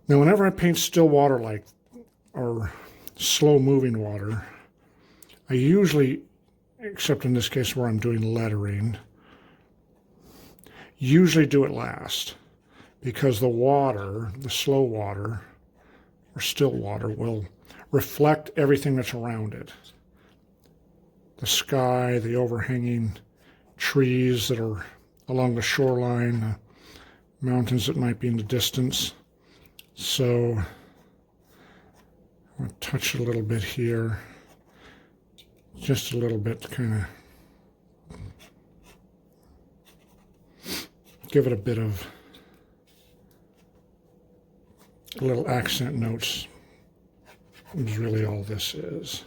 Now, whenever I paint still water or slow moving water, I usually, except in this case where I'm doing lettering, usually do it last, because the water, the slow water or still water, will reflect everything that's around it. The sky, the overhanging trees that are along the shoreline, the mountains that might be in the distance. So I'm going to touch it a little bit here, just a little bit to kind of give it a bit of little accent notes is really all this is.